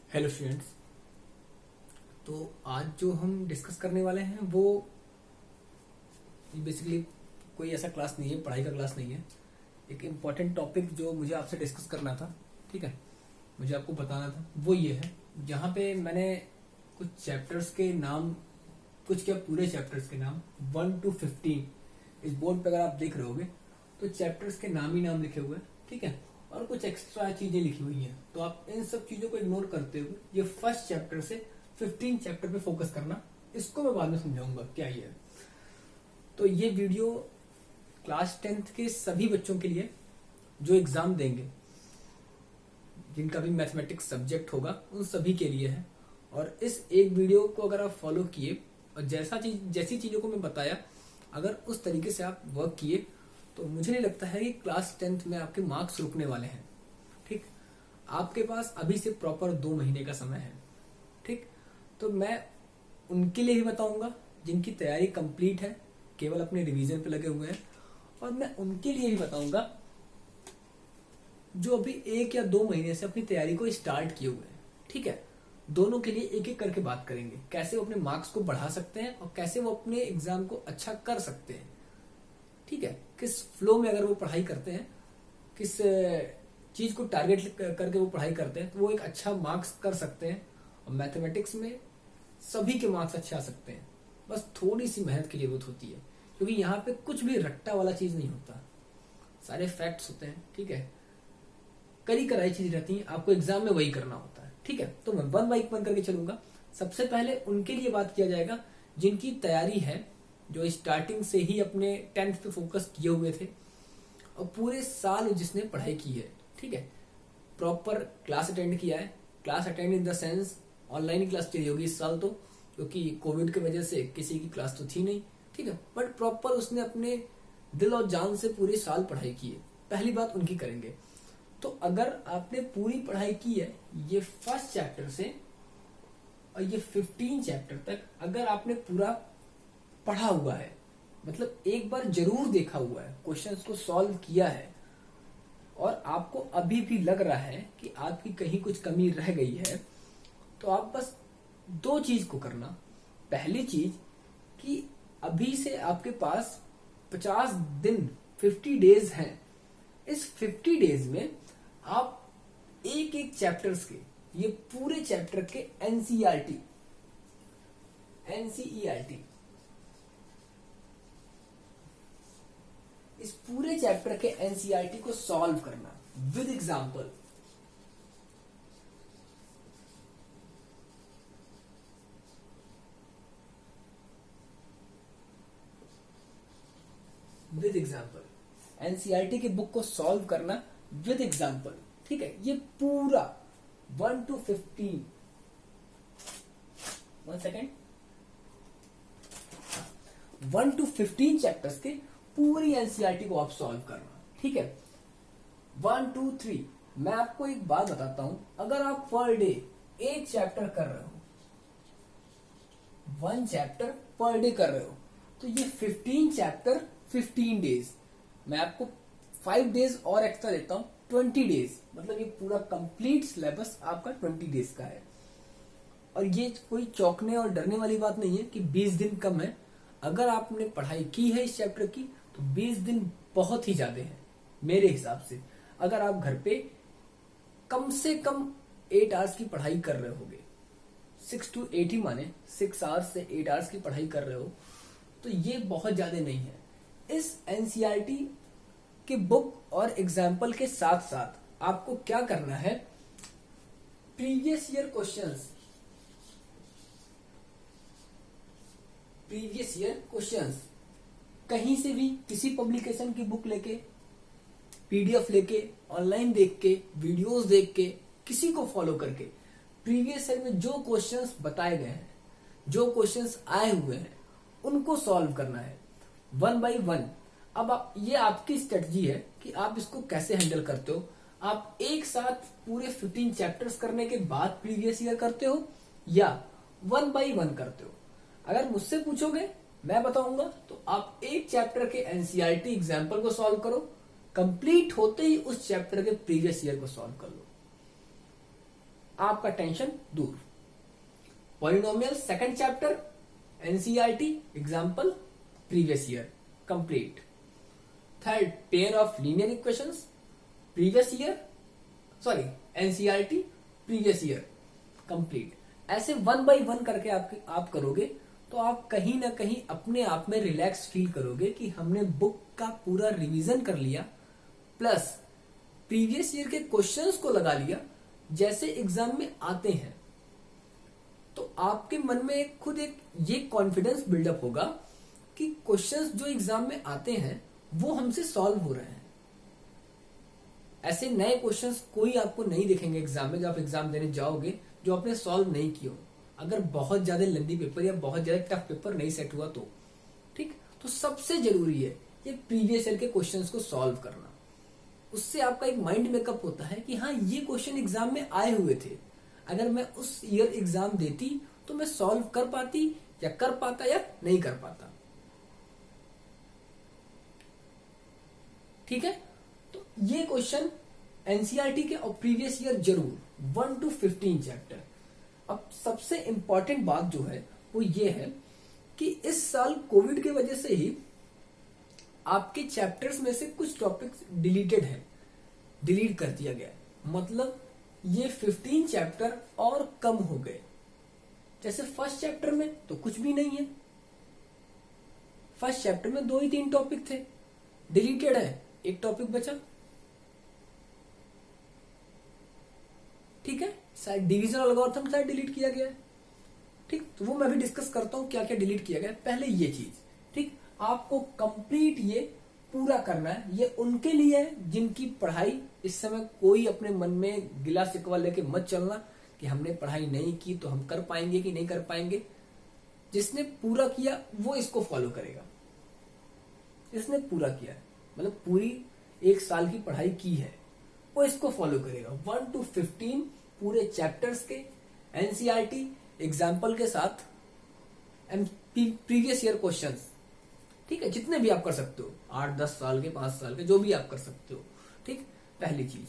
Hello students. तो आज जो हम डिस्कस करने वाले हैं वो बेसिकली कोई ऐसा क्लास नहीं है, पढ़ाई का क्लास नहीं है। एक इम्पॉर्टेंट टॉपिक जो मुझे आपसे डिस्कस करना था, ठीक है, मुझे आपको बताना था, वो ये है जहाँ पे मैंने कुछ चैप्टर्स के नाम, कुछ क्या पूरे चैप्टर्स के नाम 1 to 15 इस बोर्ड पे अगर आप देख रहे होगे तो चैप्टर्स के नाम ही नाम लिखे हुए हैं, ठीक है, और कुछ एक्स्ट्रा चीजें लिखी हुई हैं। तो आप इन सब चीजों को इग्नोर करते हुए ये फर्स्ट चैप्टर से 15 चैप्टर पे फोकस करना। इसको मैं बाद में समझाऊंगा क्या ये है। तो ये वीडियो क्लास 10th के सभी बच्चों के लिए जो एग्जाम देंगे, जिनका भी मैथमेटिक्स सब्जेक्ट होगा, उन सभी के लिए है। और इस एक वीडियो को अगर आप फॉलो किए और जैसी चीजों को मैं बताया, अगर उस तरीके से आप वर्क किए तो मुझे नहीं लगता है कि क्लास 10th में आपके मार्क्स रुकने वाले हैं। ठीक, आपके पास अभी से प्रॉपर 2 महीने का समय है। ठीक, तो मैं उनके लिए भी बताऊंगा जिनकी तैयारी कंप्लीट है, केवल अपने रिवीजन पे लगे हुए हैं, और मैं उनके लिए भी बताऊंगा जो अभी 1 या 2 महीने से अपनी तैयारी को स्टार्ट किए हुए हैं। ठीक है, दोनों के लिए एक एक करके बात करेंगे, कैसे वो अपने मार्क्स को बढ़ा सकते हैं और कैसे वो अपने एग्जाम को अच्छा कर सकते हैं। ठीक है, किस फ्लो में अगर वो पढ़ाई करते हैं, किस चीज को टारगेट करके वो पढ़ाई करते हैं, तो वो एक अच्छा मार्क्स कर सकते हैं। और मैथमेटिक्स में सभी के मार्क्स अच्छे आ सकते हैं, बस थोड़ी सी मेहनत की जरूरत होती है, क्योंकि यहाँ पे कुछ भी रट्टा वाला चीज नहीं होता, सारे फैक्ट्स होते हैं। ठीक है, करी कराई चीज रहती है, आपको एग्जाम में वही करना होता है। ठीक है, तो मैं 1 बाय 1 करके चलूंगा। सबसे पहले उनके लिए बात किया जाएगा जिनकी तैयारी है, जो स्टार्टिंग से ही अपने 10th पे फोकस किए हुए थे और पूरे साल जिसने पढ़ाई की है। ठीक है, प्रॉपर क्लास अटेंड किया है। Class attend in the sense online class चली होगी इस साल, तो क्योंकि कोविड की वजह से किसी की क्लास तो थी नहीं। ठीक है, बट प्रॉपर उसने अपने दिल और जान से पूरे साल पढ़ाई की है। पहली बात उनकी करेंगे। तो अगर आपने पूरी पढ़ाई की है ये फर्स्ट चैप्टर से और ये 15 चैप्टर तक, अगर आपने पूरा पढ़ा हुआ है, मतलब एक बार जरूर देखा हुआ है, क्वेश्चंस को सॉल्व किया है, और आपको अभी भी लग रहा है कि आपकी कहीं कुछ कमी रह गई है, तो आप बस 2 चीज को करना। पहली चीज कि अभी से आपके पास 50 दिन 50 डेज हैं। इस 50 डेज में आप एक एक चैप्टर्स के, ये पूरे चैप्टर के एनसीईआरटी इस पूरे चैप्टर के एनसीईआरटी को सॉल्व करना with example. With example NCERT की बुक को सॉल्व करना विद एग्जांपल। ठीक है, ये पूरा 1 to 15, 1 सेकेंड, 1 to 15 चैप्टर्स के पूरी एनसीईआरटी को आप सॉल्व करना। ठीक है, 1 2 3। मैं आपको एक बात बताता हूं, अगर आप पर डे एक चैप्टर कर रहे हो, 1 चैप्टर पर डे कर रहे हो, तो ये 15 चैप्टर 15 डेज। मैं आपको 5 डेज और एक्स्ट्रा देता हूं, 20 डेज, मतलब ये पूरा कंप्लीट सिलेबस आपका 20 डेज का है। और ये कोई चौंकने और डरने वाली बात नहीं है कि 20 दिन कम है। अगर आपने पढ़ाई की है इस चैप्टर की तो 20 दिन बहुत ही ज्यादा है मेरे हिसाब से। अगर आप घर पे कम से कम 8 आवर्स की पढ़ाई कर रहे होगे, 6 to 8 ही माने, 6 आवर्स से 8 आवर्स की पढ़ाई कर रहे हो, तो ये बहुत ज्यादा नहीं है। इस एनसीईआरटी के बुक और एग्जाम्पल के साथ साथ आपको क्या करना है, प्रीवियस ईयर क्वेश्चंस कहीं से भी, किसी पब्लिकेशन की बुक लेके, पीडीएफ लेके, ऑनलाइन देख के, वीडियोस देख के, किसी को फॉलो करके, प्रीवियस ईयर में जो क्वेश्चंस बताए गए हैं, जो क्वेश्चंस आए हुए हैं, उनको सॉल्व करना है 1 by 1। अब ये आपकी स्ट्रेटजी है कि आप इसको कैसे हैंडल करते हो। आप एक साथ पूरे 15 चैप्टर्स करने के बाद प्रीवियस ईयर करते हो या 1 by 1 करते हो। अगर मुझसे पूछोगे, मैं बताऊंगा, तो आप एक चैप्टर के एनसीईआरटी एग्जाम्पल को सॉल्व करो, कंप्लीट होते ही उस चैप्टर के प्रीवियस ईयर को सॉल्व कर लो। आपका टेंशन दूर। Polynomial second chapter NCERT example previous year complete. Third pair of linear equations previous year sorry NCERT previous year complete. ऐसे 1 बाय 1 करके आप करोगे तो आप कहीं ना कहीं अपने आप में रिलैक्स फील करोगे कि हमने बुक का पूरा रिवीजन कर लिया, प्लस प्रीवियस ईयर के क्वेश्चंस को लगा लिया जैसे एग्जाम में आते हैं। तो आपके मन में खुद एक ये कॉन्फिडेंस बिल्डअप होगा कि क्वेश्चंस जो एग्जाम में आते हैं वो हमसे सॉल्व हो रहे हैं। ऐसे नए क्वेश्चंस कोई आपको नहीं दिखेंगे एग्जाम में जब आप एग्जाम देने जाओगे जो आपने सॉल्व नहीं किया हो, अगर बहुत ज्यादा लंबी पेपर या बहुत ज्यादा टफ पेपर नहीं सेट हुआ तो। ठीक, तो सबसे जरूरी है ये प्रीवियस ईयर के क्वेश्चंस को सॉल्व करना। उससे आपका एक माइंड मेकअप होता है कि हाँ ये क्वेश्चन एग्जाम में आए हुए थे, अगर मैं उस ईयर एग्जाम देती तो मैं सॉल्व कर पाती या कर पाता या नहीं कर पाता। ठीक है, तो ये क्वेश्चन एनसीईआरटी के और प्रीवियस ईयर जरूर 1 to 15 चैप्टर। अब सबसे इंपॉर्टेंट बात जो है वो ये है कि इस साल कोविड की वजह से ही आपके चैप्टर्स में से कुछ टॉपिक्स डिलीटेड है, डिलीट कर दिया गया है। मतलब ये 15 चैप्टर और कम हो गए। जैसे फर्स्ट चैप्टर में तो कुछ भी नहीं है, फर्स्ट चैप्टर में 2 ही 3 टॉपिक थे, डिलीटेड है, एक टॉपिक बचा। ठीक है, शायद डिवीजन एल्गोरिथम शायद डिलीट किया गया है। ठीक, तो वो मैं भी डिस्कस करता हूं क्या क्या डिलीट किया गया। पहले ये चीज, ठीक, आपको कंप्लीट ये पूरा करना है। ये उनके लिए है जिनकी पढ़ाई इस समय कोई अपने मन में गिला शिकवा लेके मत चलना कि हमने पढ़ाई नहीं की तो हम कर पाएंगे कि नहीं कर पाएंगे। जिसने पूरा किया वो इसको फॉलो करेगा। इसने पूरा किया है मतलब पूरी 1 साल की पढ़ाई की है वो इसको फॉलो करेगा। 1 to 15 पूरे चैप्टर्स के एनसीईआरटी एग्जाम्पल के साथ प्रीवियस ईयर क्वेश्चंस। ठीक है, जितने भी आप कर सकते हो, 8-10 साल के, 5 साल के, जो भी आप कर सकते हो। ठीक, पहली चीज।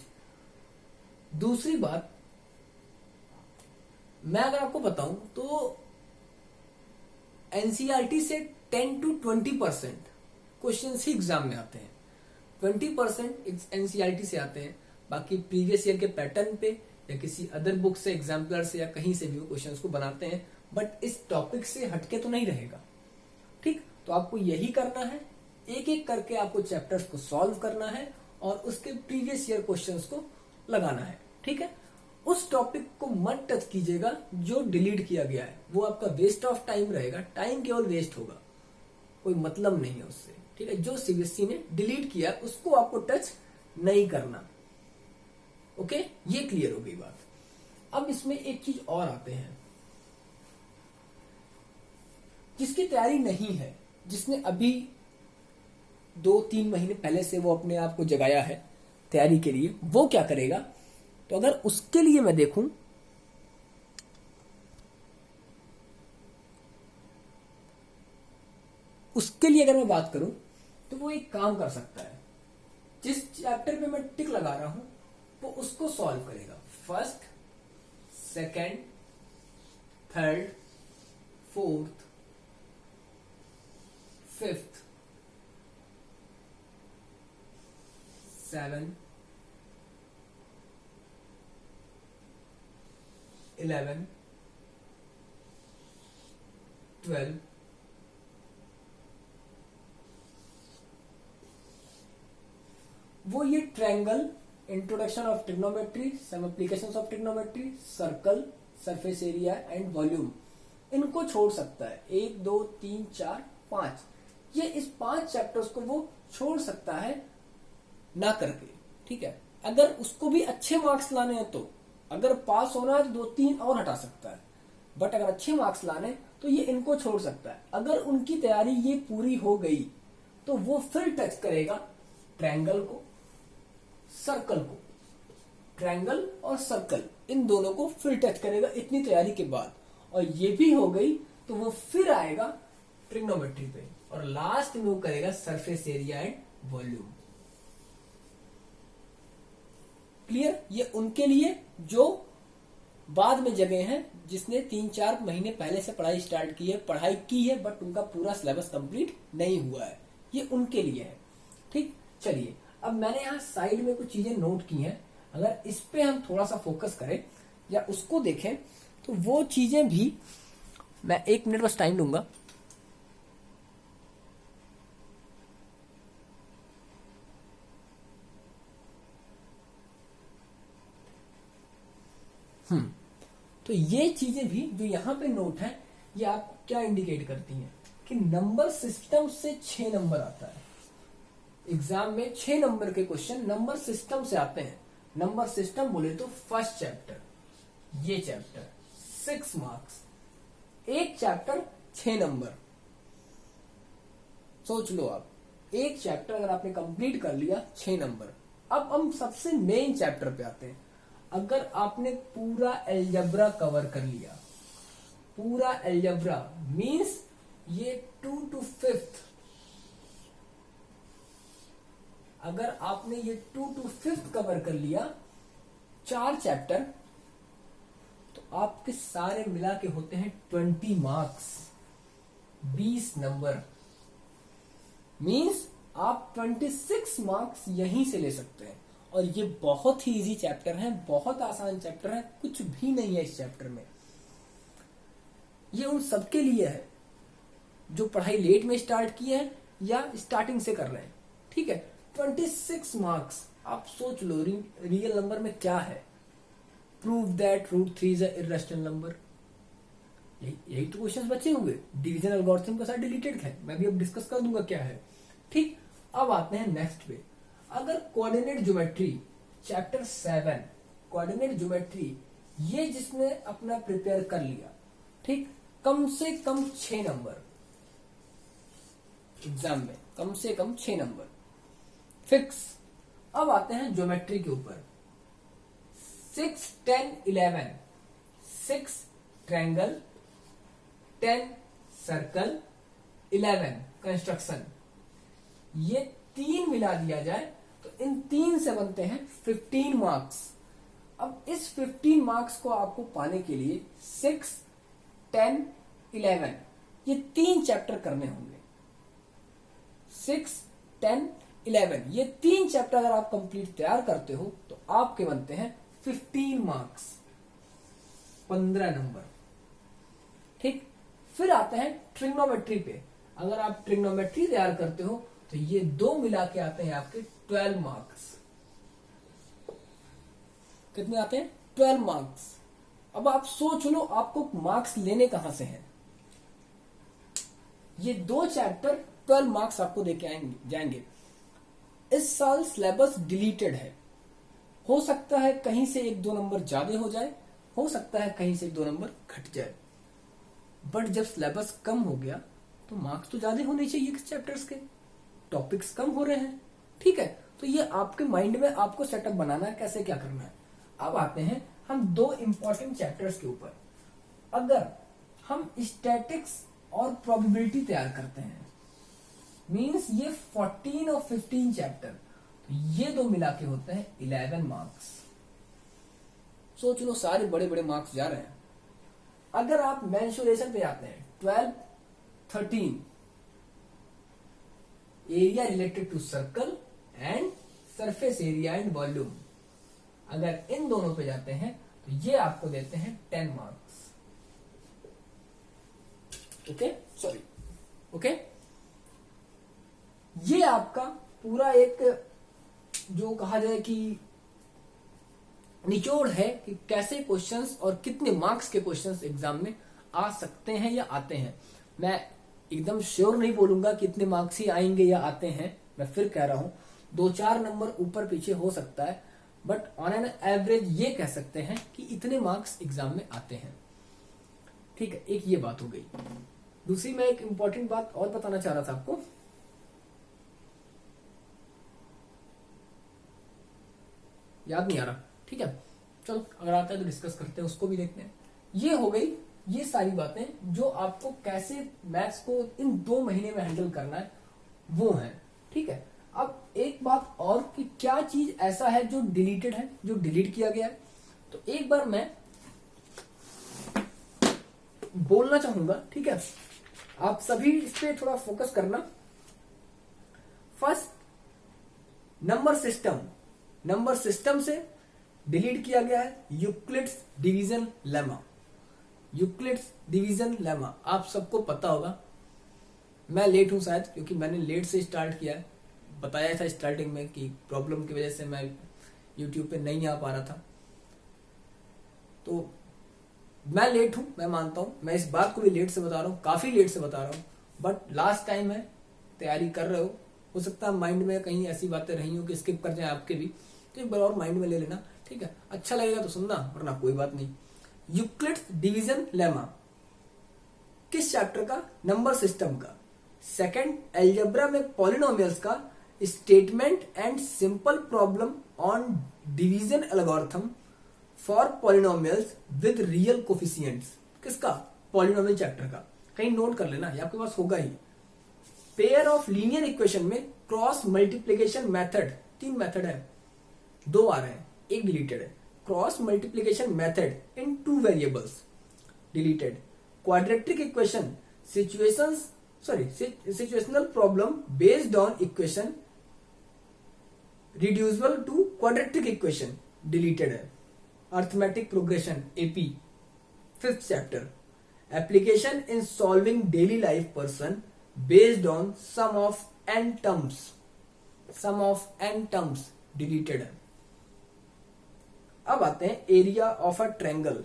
दूसरी बात, मैं अगर आपको बताऊं तो एनसीईआरटी से 10 to 20% क्वेश्चन ही एग्जाम में आते हैं। 20% एनसीईआरटी से आते हैं, बाकी प्रीवियस ईयर के पैटर्न पे या किसी अदर बुक से, एग्जाम्पलर से या कहीं से भी वो क्वेश्चंस को बनाते हैं, बट इस टॉपिक से हटके तो नहीं रहेगा। ठीक, तो आपको यही करना है, एक एक करके आपको चैप्टर्स को सॉल्व करना है और उसके प्रीवियस ईयर क्वेश्चंस को लगाना है। ठीक है, उस टॉपिक को मत टच कीजिएगा जो डिलीट किया गया है, वो आपका वेस्ट ऑफ टाइम रहेगा। टाइम केवल वेस्ट होगा, कोई मतलब नहीं है उससे। ठीक है, जो सीबीएसई ने डिलीट किया उसको आपको टच नहीं करना। ओके, ये क्लियर हो गई बात। अब इसमें एक चीज और आते हैं, जिसकी तैयारी नहीं है, जिसने अभी 2-3 महीने पहले से वो अपने आप को जगाया है तैयारी के लिए, वो क्या करेगा। तो अगर उसके लिए मैं देखूं उसके लिए अगर मैं बात करूं तो वो एक काम कर सकता है, जिस चैप्टर पे मैं टिक लगा रहा हूं वो उसको सॉल्व करेगा। First, second, third, fourth, fifth, 7, 11, 12, वो ये triangle, introduction of trigonometry, some applications of trigonometry, circle, surface area and volume, इनको छोड़ सकता है। 1, 2, 3, 4, 5, ये इस 5 चैप्टर्स को वो छोड़ सकता है ना करके। ठीक है, अगर उसको भी अच्छे मार्क्स लाने हैं तो, अगर पास होना है तो 2-3 और हटा सकता है, बट अगर अच्छे मार्क्स लाने तो ये इनको छोड़ सकता है। अगर उनकी तैयारी ये पूरी हो गई तो वो फिर टच करेगा ट्रायंगल को, सर्कल को। ट्रायंगल और सर्कल इन दोनों को फिर टच करेगा इतनी तैयारी के बाद, और ये भी हो गई तो वो फिर आएगा ट्रिग्नोमेट्री पे और लास्ट में वो करेगा surface area and volume. Clear, ये उनके लिए जो बाद में जगह हैं जिसने 3-4 महीने पहले से पढ़ाई स्टार्ट की है बट उनका पूरा सिलेबस कंप्लीट नहीं हुआ है, ये उनके लिए है। ठीक, चलिए अब मैंने यहाँ साइड में कुछ चीजें नोट की हैं, अगर इस पे हम थोड़ा सा फोकस करें या उसको देखें तो वो चीजें भी, मैं 1 मिनट बस टाइम लूंगा। तो ये चीजें भी जो यहाँ पे नोट है, ये आपको क्या इंडिकेट करती हैं कि नंबर सिस्टम से 6 नंबर आता है एग्जाम में। 6 नंबर के क्वेश्चन नंबर सिस्टम से आते हैं। नंबर सिस्टम बोले तो फर्स्ट चैप्टर, ये चैप्टर 6 मार्क्स, एक चैप्टर 6 नंबर। सोच लो आप, एक चैप्टर अगर आपने कंप्लीट कर लिया 6 नंबर। अब हम सबसे मेन चैप्टर पे आते हैं। अगर आपने पूरा एल्जेब्रा कवर कर लिया, पूरा एल्जेब्रा मींस ये 2 to 5th, अगर आपने ये 2 to 5th कवर कर लिया, 4 चैप्टर, तो आपके सारे मिला के होते हैं 20 मार्क्स, 20 नंबर। मींस आप 26 मार्क्स यहीं से ले सकते हैं। और ये बहुत ही इजी चैप्टर है, बहुत आसान चैप्टर है, कुछ भी नहीं है इस चैप्टर में। ये उन सबके लिए है जो पढ़ाई लेट में स्टार्ट की है या स्टार्टिंग से कर रहे हैं। ठीक है, 26 मार्क्स। आप सोच लो रियल नंबर में क्या है। Prove that √3 is a irrational number. यही तो क्वेश्चंस बचे हुए। डिवीजन एल्गोरिथम का साथ डिलीटेड है, मैं भी अब डिस्कस कर दूंगा क्या है। ठीक, अब आते हैं नेक्स्ट पे। अगर coordinate geometry chapter 7 coordinate geometry, ये जिसने अपना प्रिपेयर कर लिया, ठीक, कम से कम 6 नंबर एग्जाम में, कम से कम 6 नंबर फिक्स। अब आते हैं ज्योमेट्री के ऊपर। 6, 10, 11, 6 ट्रायंगल, 10 सर्कल, 11 कंस्ट्रक्शन, ये 3 मिला दिया जाए तो इन 3 से बनते हैं 15 मार्क्स। अब इस 15 मार्क्स को आपको पाने के लिए 6, 10, 11 ये 3 चैप्टर करने होंगे। 6, 10, 11 ये 3 चैप्टर अगर आप कंप्लीट तैयार करते हो तो आपके बनते हैं 15 मार्क्स, 15 नंबर। ठीक, फिर आते हैं ट्रिग्नोमेट्री पे। अगर आप ट्रिग्नोमेट्री तैयार करते हो तो ये 2 मिला के आते हैं आपके 12 मार्क्स। कितने आते हैं? 12 मार्क्स। अब आप सोच लो आपको मार्क्स लेने कहां से हैं। ये 2 चैप्टर 12 मार्क्स आपको देके जाएंगे। इस साल सिलेबस डिलीटेड है, हो सकता है कहीं से 1-2 नंबर ज्यादा हो जाए, हो सकता है कहीं से 1-2 नंबर घट जाए, बट जब सिलेबस कम हो गया तो मार्क्स तो ज्यादा होने चाहिए। किस चैप्टर्स के टॉपिक्स कम हो रहे हैं। ठीक है, तो ये आपके माइंड में आपको सेटअप बनाना है, कैसे क्या करना है। अब आते हैं हम 2 इंपॉर्टेंट चैप्टर्स के ऊपर। अगर हम स्टैटिक्स और प्रोबेबिलिटी तैयार करते हैं, मींस ये 14 और 15 चैप्टर, तो ये 2 मिला के होते हैं 11 मार्क्स। सोच लो सारे बड़े बड़े मार्क्स जा रहे हैं। अगर आप मेंसुरेशन पे आते हैं 12, 13 area related to circle and surface area and volume, अगर इन दोनों पे जाते हैं तो ये आपको देते हैं 10 मार्क्स। ओके, सॉरी, ओके, ये आपका पूरा एक जो कहा जाए कि निचोड़ है कि कैसे क्वेश्चंस और कितने मार्क्स के क्वेश्चंस एग्जाम में आ सकते हैं या आते हैं। मैं एकदम श्योर नहीं बोलूंगा कि इतने मार्क्स ही आएंगे या आते हैं, मैं फिर कह रहा हूं 2-4 नंबर ऊपर पीछे हो सकता है, बट ऑन एन एवरेज ये कह सकते हैं कि इतने मार्क्स एग्जाम में आते हैं। ठीक है, एक ये बात हो गई। दूसरी मैं एक इंपॉर्टेंट बात और बताना चाह रहा था आपको। याद नहीं आ रहा, ठीक है, चलो अगर आता है तो डिस्कस करते हैं, उसको भी देखते हैं। ये हो गई ये सारी बातें जो आपको कैसे मैथ्स को इन 2 महीने में हैंडल करना है वो है। ठीक है, अब एक बात और कि क्या चीज ऐसा है जो डिलीटेड है, जो डिलीट किया गया है। तो एक बार मैं बोलना चाहूंगा, ठीक है, आप सभी इस पे थोड़ा फोकस करना। फर्स्ट, नंबर सिस्टम से डिलीट किया गया है यूक्लिड्स डिवीजन लेमा। आप सबको पता होगा। मैं लेट हूं शायद, क्योंकि मैंने लेट से स्टार्ट किया है। बताया था स्टार्टिंग में कि प्रॉब्लम की वजह से मैं यूट्यूब पे नहीं आ पा रहा था। तो मैं लेट हूं, मैं मानता हूं। मैं इस बात को भी लेट से बता रहा हूं, काफी लेट से बता रहा हूं, बट लास्ट टाइम है, तैयारी कर रहे हो सकता है माइंड में कहीं ऐसी बातें रही हो कि स्किप कर जाए आपके भी, तो एक बार और माइंड में ले लेना, ठीक है। अच्छा लगेगा तो सुनना, वरना कोई बात नहीं। यूक्लिड्स डिवीजन लेमा किस चैप्टर का? नंबर सिस्टम का। सेकंड, एल्जेब्रा में पॉलिनोमियल्स का statement and simple problem on division algorithm for polynomials with real coefficients. किसका? पॉलिनोमियल चैप्टर का। कहीं नोट कर लेना, ये आपके पास होगा ही। पेयर ऑफ लीनियर इक्वेशन में क्रॉस मल्टीप्लीकेशन मेथड, 3 मेथड है, 2 आ रहे हैं, 1 डिलीटेड है। Cross multiplication method in 2 variables, deleted. Quadratic equation situational problem based on equation reducible to quadratic equation, deleted है। Arithmetic progression, AP, 5th chapter. Application in solving daily life person based on sum of n terms, deleted है। अब आते हैं area of a triangle,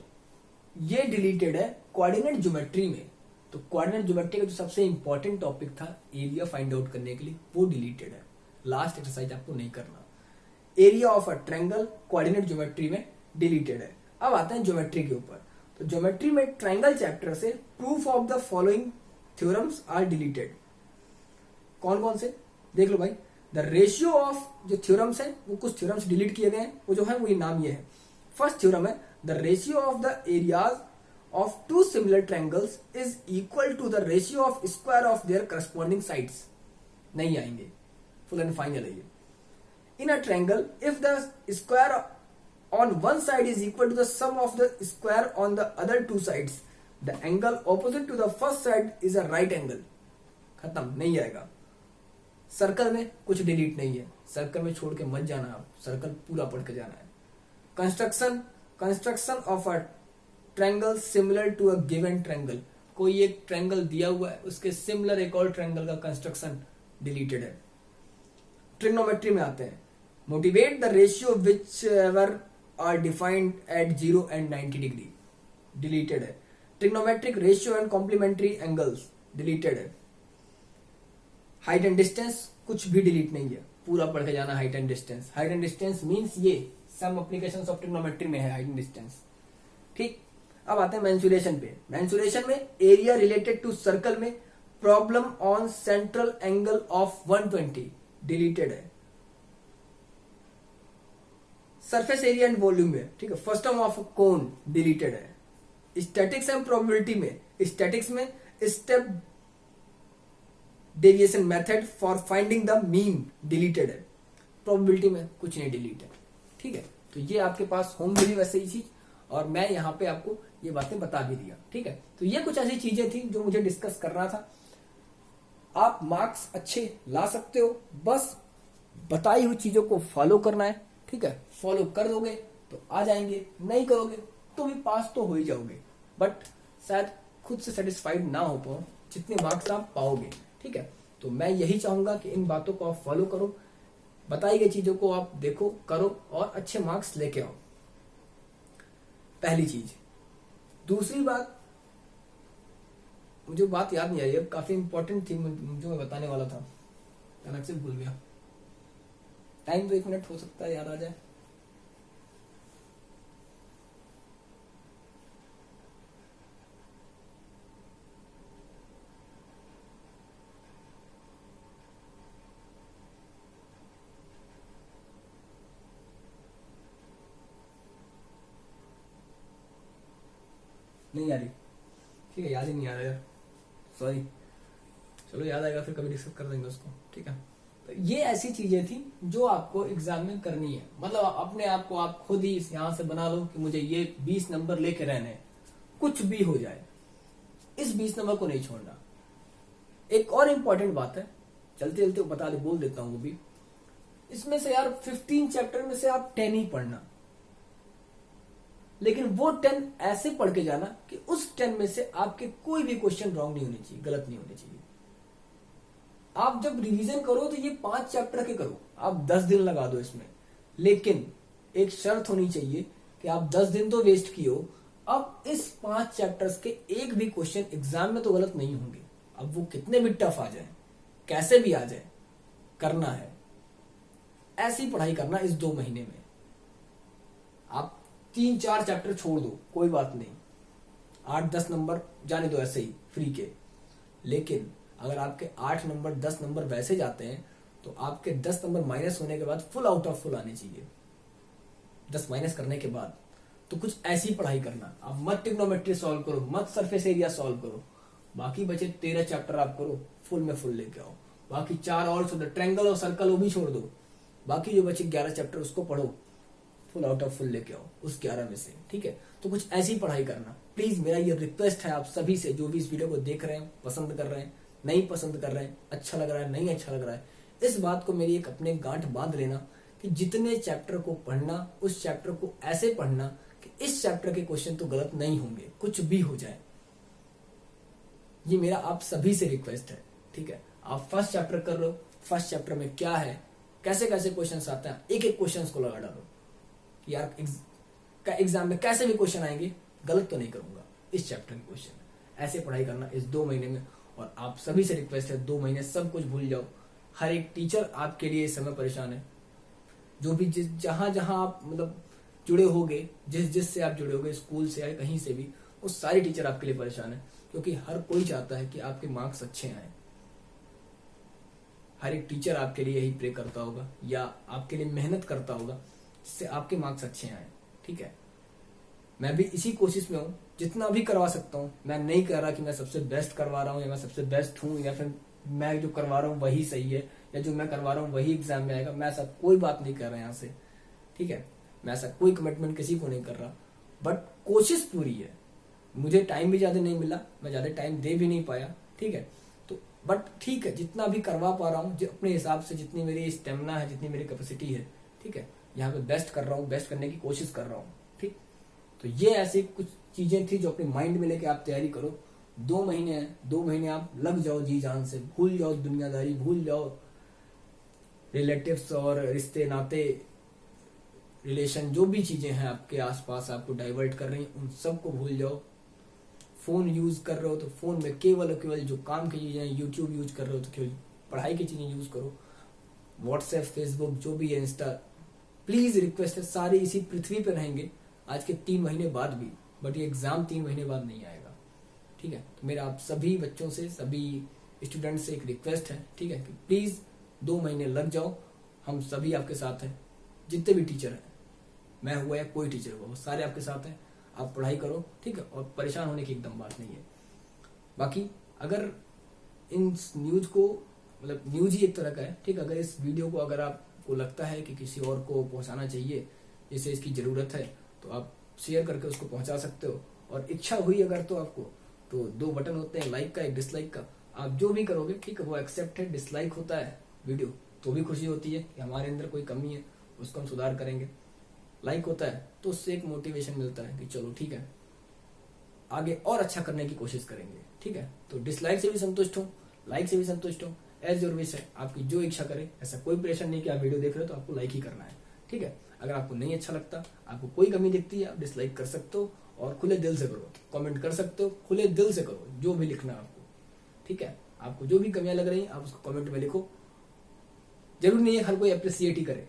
ये deleted है coordinate geometry में। तो coordinate geometry का जो सबसे इंपॉर्टेंट टॉपिक था एरिया फाइंड आउट करने के लिए, वो डिलीटेड है। लास्ट एक्सरसाइज आपको नहीं करना। Area of a triangle coordinate geometry में डिलीटेड है। अब आते हैं ज्योमेट्री के ऊपर। तो ज्योमेट्री में ट्रायंगल चैप्टर से proof of the following theorems are deleted. कौन कौन से देख लो भाई। द रेशियो ऑफ, जो थ्योरम्स है वो कुछ थ्योरम्स डिलीट किए गए हैं, वो जो है वही नाम ये है। फर्स्ट थ्योरम है the ratio of the areas of 2 similar triangles is equal to the ratio of square of their corresponding sides. नहीं आएंगे, फुल एंड फाइनल है ये। In a triangle if the square on one side is equal to the sum of the square on the other 2 sides, the angle opposite to the first side is a right angle। खत्म, नहीं आएगा। Circle में कुछ delete नहीं है, circle में छोड़ के मत जाना, आप सर्कल पूरा पढ़ के जाना है। Construction of a triangle similar to a given triangle, कोई एक ट्रायंगल दिया हुआ है, उसके सिमिलर एक और ट्रायंगल का कंस्ट्रक्शन डिलीटेड है। ट्रिग्नोमेट्री में आते हैं। Motivate the ratio which ever are defined at 0 and 90 degree, deleted है। trigonometric ratio and complementary angles, deleted है। height and distance कुछ भी डिलीट नहीं है, पूरा पढ़ के जाना। height and distance means ये some applications of trigonometry में है height and distance, ठीक। अब आते हैं मेंसुरेशन पे। मेंसुरेशन में एरिया रिलेटेड टू सर्कल में problem on central angle of 120, deleted है। सरफेस एरिया एंड वॉल्यूम में, ठीक है, first term of cone, deleted है। स्टैटिक्स एंड प्रोबेबिलिटी में, स्टैटिक्स में step deviation method for finding the mean, deleted है। Probability में कुछ नहीं डिलीट है, ठीक है। तो ये आपके पास होंगे भी वैसे ही चीज, और मैं यहाँ पे आपको ये बातें बता भी दिया, ठीक है। तो ये कुछ ऐसी चीजें थी जो मुझे डिस्कस करना था। आप मार्क्स अच्छे ला सकते हो, बस बताई हुई चीजों को फॉलो करना है, ठीक है। फॉलो कर दोगे तो आ जाएंगे, नहीं करोगे तो भी पास तो हो ही जाओगे, बट शायद खुद से सेटिस्फाइड ना हो पाओ जितने मार्क्स आप पाओगे, ठीक है। तो मैं यही चाहूंगा कि इन बातों को आप फॉलो करो, बताई गई चीजों को आप देखो, करो और अच्छे मार्क्स लेके आओ, पहली चीज। दूसरी बात, मुझे बात याद नहीं आई, अब काफी इंपॉर्टेंट थी जो मैं बताने वाला था, अलग से भूल गया। टाइम तो 1 मिनट हो सकता है याद आ जाए। नहीं आ रही, ठीक है, याद ही नहीं आ रहा यार, सॉरी। चलो याद आएगा फिर कभी डिस्कस कर देंगे उसको, ठीक है। तो ये ऐसी चीजें थी जो आपको एग्जाम में करनी है, मतलब अपने आप को आप खुद ही यहां से बना लो कि मुझे ये 20 नंबर लेके रहने हैं, कुछ भी हो जाए, इस 20 नंबर को नहीं छोड़ना। एक और इंपॉर्टेंट बात है, चलते चलते बोल देता हूं वो भी, इसमें से यार 15 चैप्टर में से आप 10 ही पढ़ना, लेकिन वो 10 ऐसे पढ़ के जाना कि उस 10 में से आपके कोई भी क्वेश्चन रॉन्ग नहीं होने चाहिए, गलत नहीं होने चाहिए। आप जब रिवीजन करो तो ये 5 चैप्टर के करो, आप 10 दिन लगा दो इसमें, लेकिन एक शर्त होनी चाहिए कि आप 10 दिन तो वेस्ट किए हो, अब इस 5 चैप्टर्स के एक भी क्वेश्चन एग्जाम में तो गलत नहीं होंगे। अब वो कितने भी टफ आ जाए, कैसे भी आ जाए, करना है। ऐसी पढ़ाई करना इस 2 महीने में। आप 3-4 चैप्टर छोड़ दो, कोई बात नहीं, 8-10 नंबर जाने दो ऐसे ही फ्री के, लेकिन अगर आपके 8 नंबर 10 नंबर वैसे जाते हैं तो आपके 10 नंबर माइनस होने के बाद फुल आउट ऑफ फुल आने चाहिए। 10 माइनस करने के बाद तो कुछ ऐसी पढ़ाई करना। आप मत ट्रिग्नोमेट्री सॉल्व करो, मत सरफेस एरिया सॉल्व करो, बाकी बचे 13 चैप्टर आप करो, फुल में फुल लेके आओ। बाकी 4 और छोड़ दो, ट्रायंगल और सर्कल वो भी छोड़ दो, बाकी जो बचे 11 चैप्टर उसको पढ़ो, फुल आउट ऑफ फुल लेके आओ उस 11 में से। ठीक है, तो कुछ ऐसी पढ़ाई करना। प्लीज मेरा ये रिक्वेस्ट है आप सभी से, जो भी इस वीडियो को देख रहे हैं, पसंद कर रहे हैं, नहीं पसंद कर रहे हैं, अच्छा लग रहा है, नहीं अच्छा लग रहा है, इस बात को मेरी एक अपने गांठ बांध लेना कि जितने चैप्टर को पढ़ना, उस चैप्टर को ऐसे पढ़ना कि इस चैप्टर के क्वेश्चन तो गलत नहीं होंगे, कुछ भी हो जाए। ये मेरा आप सभी से रिक्वेस्ट है। ठीक है, आप फर्स्ट चैप्टर कर रहे हो, फर्स्ट चैप्टर में क्या है, कैसे कैसे क्वेश्चन आते हैं, एक एक क्वेश्चन को लगा डालो कि यार एग्जाम में कैसे भी क्वेश्चन आएंगे, गलत तो नहीं करूंगा इस चैप्टर के क्वेश्चन। ऐसे पढ़ाई करना इस 2 महीने में। और आप सभी से रिक्वेस्ट है, 2 महीने सब कुछ भूल जाओ। हर एक टीचर आपके लिए इस समय परेशान है, जो भी जहां जहां आप मतलब जुड़े होगे, जिस से आप जुड़े होगे, स्कूल से या कहीं से भी, वो सारे टीचर आपके लिए परेशान है, क्योंकि हर कोई चाहता है कि आपके मार्क्स अच्छे आए। हर एक टीचर आपके लिए यही प्रे करता होगा या आपके लिए मेहनत करता होगा जिससे आपके मार्क्स अच्छे आए। ठीक है, मैं भी इसी कोशिश में हूं, जितना भी करवा सकता हूं। मैं नहीं कह रहा कि मैं सबसे बेस्ट करवा रहा हूं या मैं सबसे बेस्ट हूं या फिर मैं जो करवा रहा हूं वही सही है या जो मैं करवा रहा हूं वही एग्जाम में आएगा। मैं ऐसा कोई बात नहीं कर रहा यहां से। ठीक है, मैं ऐसा कोई कमिटमेंट किसी को नहीं कर रहा, बट कोशिश पूरी है। मुझे टाइम भी ज्यादा नहीं मिला, मैं ज्यादा टाइम दे भी नहीं पाया। ठीक है, तो बट ठीक है, जितना भी करवा पा रहा हूँ अपने हिसाब से, जितनी मेरी स्टेमिना है, जितनी मेरी कैपेसिटी है, ठीक है, यहाँ पे बेस्ट कर रहा हूँ, बेस्ट करने की कोशिश कर रहा हूँ। ठीक, तो ये ऐसी कुछ चीजें थी जो अपने माइंड में लेके आप तैयारी करो। 2 महीने हैं, 2 महीने आप लग जाओ जी जान से, भूल जाओ दुनियादारी, भूल जाओ रिलेटिव्स और रिश्ते नाते, रिलेशन, जो भी चीजें हैं आपके आसपास आपको डाइवर्ट कर रही हैं, उन सबको भूल जाओ। फोन यूज कर रहे हो तो फोन में केवल और केवल जो काम की चीजें, यूट्यूब यूज कर रहे हो तो केवल पढ़ाई की चीजें यूज करो। व्हाट्सएप, फेसबुक, जो भी है, इंस्टा, प्लीज रिक्वेस्ट है, सारे इसी पृथ्वी पे रहेंगे आज के 3 महीने बाद भी, बट ये एग्जाम 3 महीने बाद नहीं आएगा। ठीक है, तो मेरा आप सभी बच्चों से, सभी स्टूडेंट से एक रिक्वेस्ट है, ठीक है, कि प्लीज 2 महीने लग जाओ, हम सभी आपके साथ हैं। जितने भी टीचर हैं, मैं हुआ या कोई टीचर हुआ, वो सारे आपके साथ हैं। आप पढ़ाई करो, ठीक है, और परेशान होने की एकदम बात नहीं है। बाकी अगर इन न्यूज को, मतलब न्यूज ही एक तरह का है, ठीक, अगर इस वीडियो को अगर आपको लगता है कि किसी और को पहुंचाना चाहिए, जिसे इसकी जरूरत है, तो आप शेयर करके उसको पहुंचा सकते हो। और इच्छा हुई अगर तो आपको, तो 2 बटन होते हैं, लाइक का, एक डिसलाइक का। आप जो भी करोगे, ठीक है, वो एक्सेप्ट है। डिसलाइक होता है वीडियो तो भी खुशी होती है कि हमारे अंदर कोई कमी है, उसको हम सुधार करेंगे। लाइक होता है तो उससे एक मोटिवेशन मिलता है कि चलो ठीक है, आगे और अच्छा करने की कोशिश करेंगे। ठीक है, तो डिसलाइक से भी संतुष्ट हूँ, लाइक से भी संतुष्ट हूँ, एज योर विश है, आपकी जो इच्छा करे। ऐसा कोई प्रेशर नहीं कि आप वीडियो देख रहे हो तो आपको लाइक ही करना है। ठीक है, अगर आपको नहीं अच्छा लगता, आपको कोई कमी दिखती है, आप डिसलाइक कर सकते हो और खुले दिल से करो, कमेंट कर सकते हो, खुले दिल से करो जो भी लिखना है आपको। ठीक है, आपको जो भी कमियां लग रही हैं आप उसको कमेंट में लिखो। जरूरी नहीं है हर कोई अप्रिसिएट ही करे,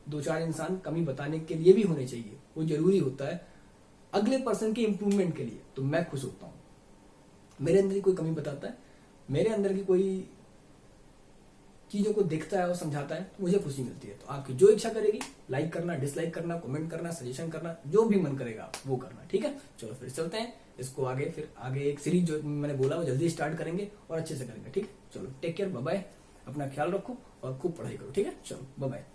2-4 इंसान कमी बताने के लिए भी होने चाहिए, वो जरूरी होता है अगले पर्सन के इंप्रूवमेंट के लिए। तो मैं खुश होता हूँ, मेरे अंदर की कोई कमी बताता है, मेरे अंदर की कोई चीजों को देखता है और समझाता है, तो मुझे खुशी मिलती है। तो आपकी जो इच्छा करेगी, लाइक करना, डिसलाइक करना, कमेंट करना, सजेशन करना, जो भी मन करेगा वो करना। ठीक है, चलो फिर चलते हैं इसको आगे। फिर आगे एक सीरीज जो मैंने बोला वो जल्दी स्टार्ट करेंगे और अच्छे से करेंगे। ठीक है, चलो टेक केयर, बाय बाय, अपना ख्याल रखो और खूब पढ़ाई करो। ठीक है, चलो बाय बाय।